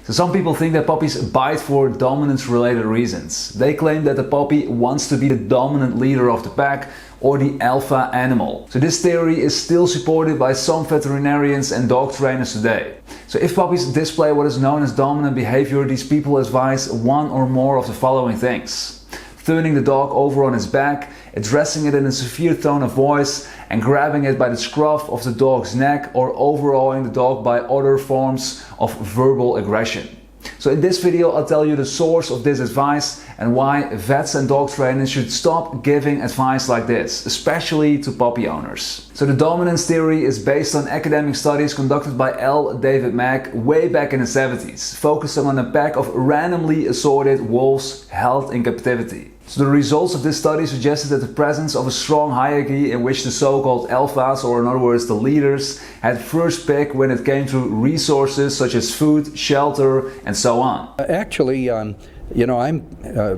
So some people think that puppies bite for dominance-related reasons. They claim that the puppy wants to be the dominant leader of the pack or the alpha animal. So this theory is still supported by some veterinarians and dog trainers today. So if puppies display what is known as dominant behavior, these people advise one or more of the following things: turning the dog over on its back, addressing it in a severe tone of voice, and grabbing it by the scruff of the dog's neck, or overawing the dog by other forms of verbal aggression. So in this video I'll tell you the source of this advice and why vets and dog trainers should stop giving advice like this, especially to puppy owners. So the dominance theory is based on academic studies conducted by L. David Mack way back in the 70s, focusing on a pack of randomly assorted wolves held in captivity. So the results of this study suggested that the presence of a strong hierarchy in which the so-called alphas, or in other words the leaders, had first pick when it came to resources such as food, shelter, and so on. Actually, you know, I'm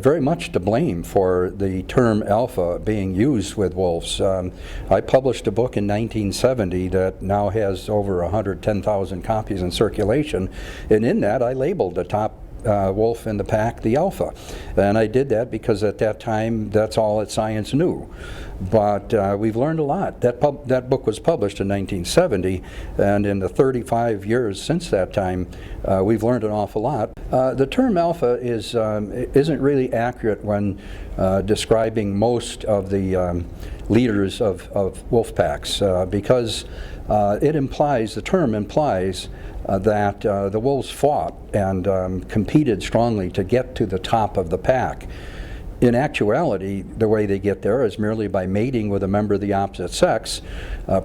very much to blame for the term alpha being used with wolves. I published a book in 1970 that now has over 110,000 copies in circulation, and in that I labeled the top wolf in the pack the alpha, and I did that because at that time that's all that science knew. But we've learned a lot. That book was published in 1970, and in the 35 years since that time we've learned an awful lot. The term alpha isn't really accurate when describing most of the leaders of wolf packs, because the term implies that the wolves fought and competed strongly to get to the top of the pack. In actuality, the way they get there is merely by mating with a member of the opposite sex,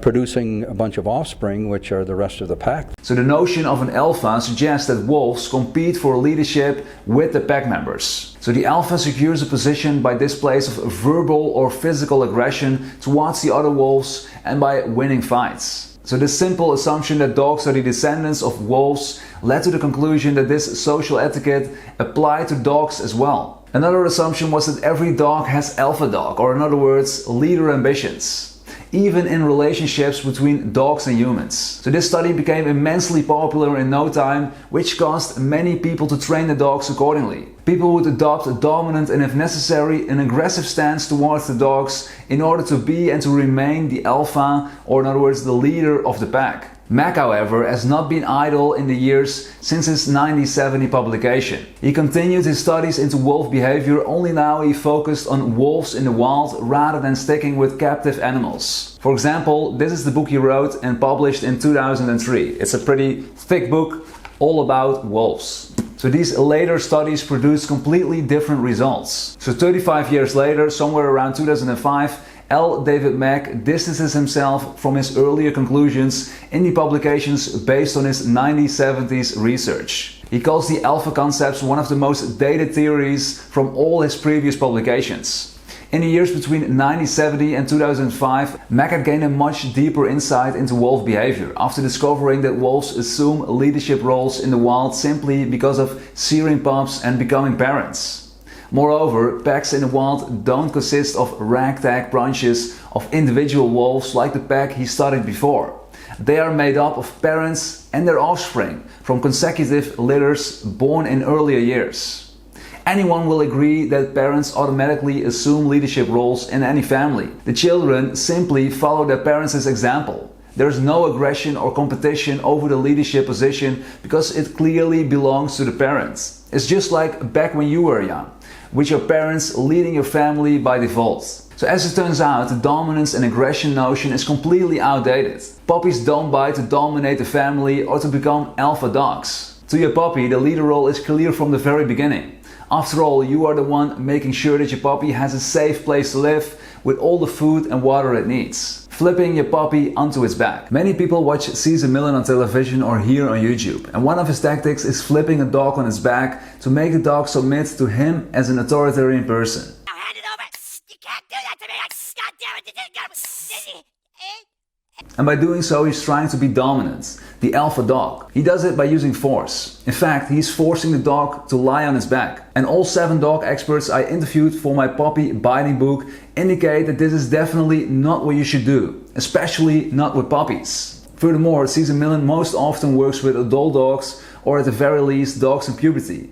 producing a bunch of offspring, which are the rest of the pack. So the notion of an alpha suggests that wolves compete for leadership with the pack members. So the alpha secures a position by displays of verbal or physical aggression towards the other wolves and by winning fights. So this simple assumption that dogs are the descendants of wolves led to the conclusion that this social etiquette applied to dogs as well. Another assumption was that every dog has alpha dog, or in other words, leader ambitions, even in relationships between dogs and humans. So this study became immensely popular in no time, which caused many people to train the dogs accordingly. People would adopt a dominant and, if necessary, an aggressive stance towards the dogs in order to be and to remain the alpha, or in other words, the leader of the pack. Mack, however, has not been idle in the years since his 1970 publication. He continued his studies into wolf behavior, only now he focused on wolves in the wild rather than sticking with captive animals. For example, this is the book he wrote and published in 2003. It's a pretty thick book all about wolves. So these later studies produced completely different results. So 35 years later, somewhere around 2005, L. David Mack distances himself from his earlier conclusions in the publications based on his 1970s research. He calls the alpha concepts one of the most dated theories from all his previous publications. In the years between 1970 and 2005, Mack had gained a much deeper insight into wolf behavior after discovering that wolves assume leadership roles in the wild simply because of searing pups and becoming parents. Moreover, packs in the wild don't consist of ragtag bunches of individual wolves like the pack he studied before. They are made up of parents and their offspring from consecutive litters born in earlier years. Anyone will agree that parents automatically assume leadership roles in any family. The children simply follow their parents' example. There is no aggression or competition over the leadership position because it clearly belongs to the parents. It's just like back when you were young, with your parents leading your family by default. So as it turns out, the dominance and aggression notion is completely outdated. Puppies don't bite to dominate the family or to become alpha dogs. To your puppy, the leader role is clear from the very beginning. After all, you are the one making sure that your puppy has a safe place to live with all the food and water it needs. Flipping your puppy onto its back. Many people watch Caesar Millen on television or here on YouTube, and one of his tactics is flipping a dog on its back to make the dog submit to him as an authoritarian person. Now hand it over! You can't do that to me! God damn it! And by doing so, he's trying to be dominant, the alpha dog. He does it by using force. In fact, he's forcing the dog to lie on his back. And all 7 dog experts I interviewed for my puppy biting book indicate that this is definitely not what you should do, especially not with puppies. Furthermore, Caesar Millen most often works with adult dogs or at the very least dogs in puberty.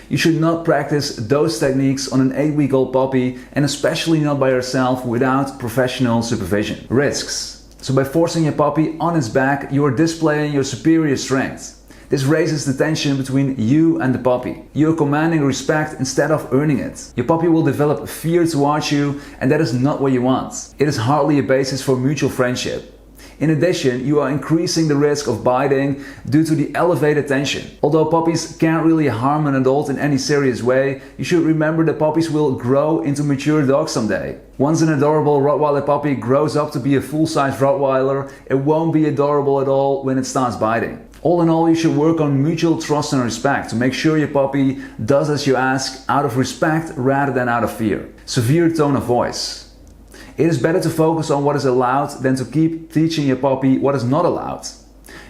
You should not practice those techniques on an 8-week-old puppy, and especially not by yourself without professional supervision. Risks. So by forcing your puppy on its back, you are displaying your superior strength. This raises the tension between you and the puppy. You are commanding respect instead of earning it. Your puppy will develop fear towards you, and that is not what you want. It is hardly a basis for mutual friendship. In addition, you are increasing the risk of biting due to the elevated tension. Although puppies can't really harm an adult in any serious way, you should remember that puppies will grow into mature dogs someday. Once an adorable Rottweiler puppy grows up to be a full-size Rottweiler, it won't be adorable at all when it starts biting. All in all, you should work on mutual trust and respect to make sure your puppy does as you ask out of respect rather than out of fear. Severe tone of voice. It is better to focus on what is allowed than to keep teaching your puppy what is not allowed.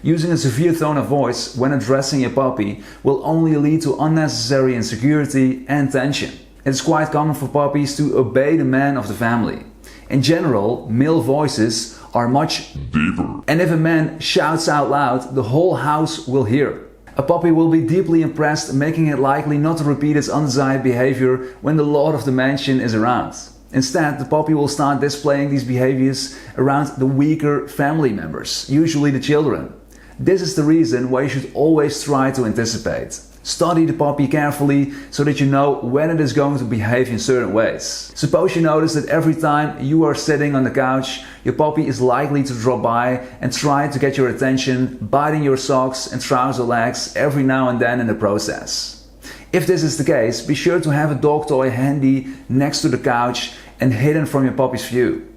Using a severe tone of voice when addressing your puppy will only lead to unnecessary insecurity and tension. It is quite common for puppies to obey the man of the family. In general, male voices are much deeper, and if a man shouts out loud, the whole house will hear. A puppy will be deeply impressed, making it likely not to repeat its undesired behavior when the lord of the mansion is around. Instead, the puppy will start displaying these behaviors around the weaker family members, usually the children. This is the reason why you should always try to anticipate. Study the puppy carefully so that you know when it is going to behave in certain ways. Suppose you notice that every time you are sitting on the couch, your puppy is likely to drop by and try to get your attention, biting your socks and trouser legs every now and then in the process. If this is the case, be sure to have a dog toy handy next to the couch and hidden from your puppy's view.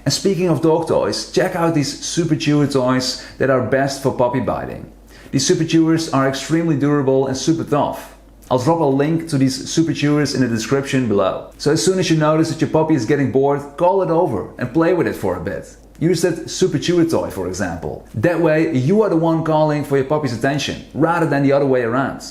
And speaking of dog toys, check out these super chewer toys that are best for puppy biting. These super chewers are extremely durable and super tough. I'll drop a link to these super chewers in the description below. So as soon as you notice that your puppy is getting bored, call it over and play with it for a bit. Use that super chewer toy, for example. That way you are the one calling for your puppy's attention, rather than the other way around.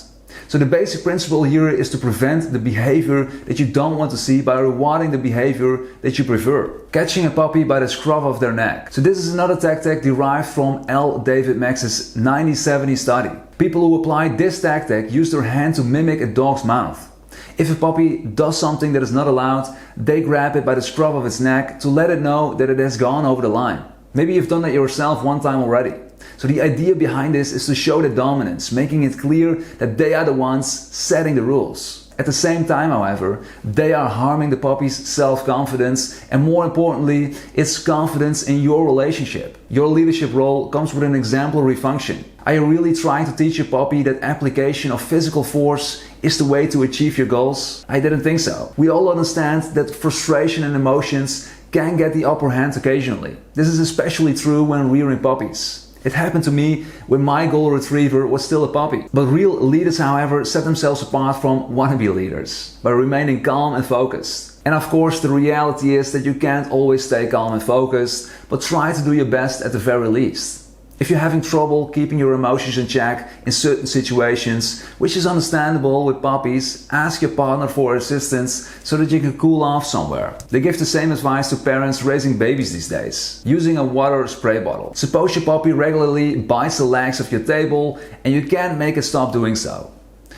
So the basic principle here is to prevent the behavior that you don't want to see by rewarding the behavior that you prefer. Catching a puppy by the scruff of their neck. So this is another tactic derived from L. David Max's 1970 study. People who apply this tactic use their hand to mimic a dog's mouth. If a puppy does something that is not allowed, they grab it by the scruff of its neck to let it know that it has gone over the line. Maybe you've done that yourself one time already. So the idea behind this is to show the dominance, making it clear that they are the ones setting the rules. At the same time, however, they are harming the puppy's self-confidence and, more importantly, its confidence in your relationship. Your leadership role comes with an exemplary function. Are you really trying to teach your puppy that application of physical force is the way to achieve your goals? I didn't think so. We all understand that frustration and emotions can get the upper hand occasionally. This is especially true when rearing puppies. It happened to me when my golden retriever was still a puppy. But real leaders, however, set themselves apart from wannabe leaders by remaining calm and focused. And of course, the reality is that you can't always stay calm and focused, but try to do your best at the very least. If you're having trouble keeping your emotions in check in certain situations, which is understandable with puppies, ask your partner for assistance so that you can cool off somewhere. They give the same advice to parents raising babies these days. Using a water spray bottle. Suppose your puppy regularly bites the legs of your table and you can't make it stop doing so.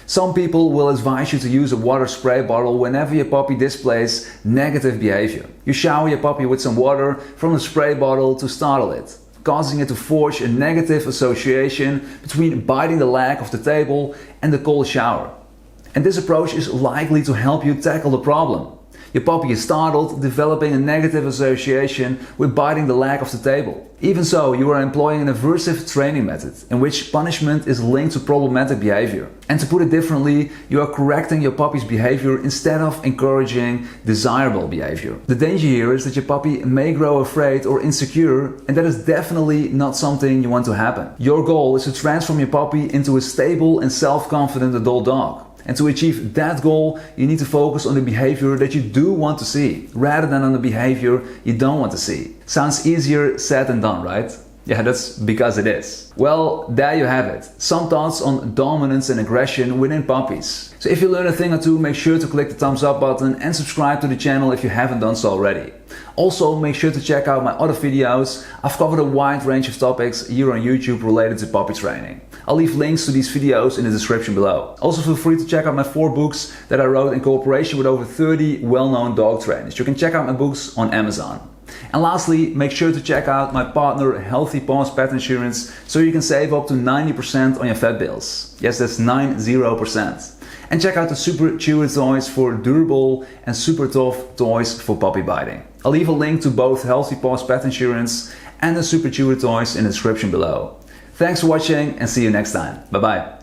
Some people will advise you to use a water spray bottle whenever your puppy displays negative behavior. You shower your puppy with some water from the spray bottle to startle it, causing it to forge a negative association between biting the leg of the table and the cold shower. And this approach is likely to help you tackle the problem. Your puppy is startled, developing a negative association with biting the leg of the table. Even so, you are employing an aversive training method in which punishment is linked to problematic behavior. And to put it differently, you are correcting your puppy's behavior instead of encouraging desirable behavior. The danger here is that your puppy may grow afraid or insecure, and that is definitely not something you want to happen. Your goal is to transform your puppy into a stable and self-confident adult dog. And to achieve that goal, you need to focus on the behavior that you do want to see, rather than on the behavior you don't want to see. Sounds easier said than done, right? Yeah, that's because it is. Well, there you have it. Some thoughts on dominance and aggression within puppies. So if you learned a thing or two, make sure to click the thumbs up button and subscribe to the channel if you haven't done so already. Also, make sure to check out my other videos. I've covered a wide range of topics here on YouTube related to puppy training. I'll leave links to these videos in the description below. Also, feel free to check out my 4 books that I wrote in cooperation with over 30 well-known dog trainers. You can check out my books on Amazon. And lastly, make sure to check out my partner Healthy Paws Pet Insurance so you can save up to 90% on your vet bills. Yes, that's 90%. And check out the Super Chewy toys for durable and super tough toys for puppy biting. I'll leave a link to both Healthy Paws Pet Insurance and the Super Chewy toys in the description below. Thanks for watching and see you next time. Bye bye.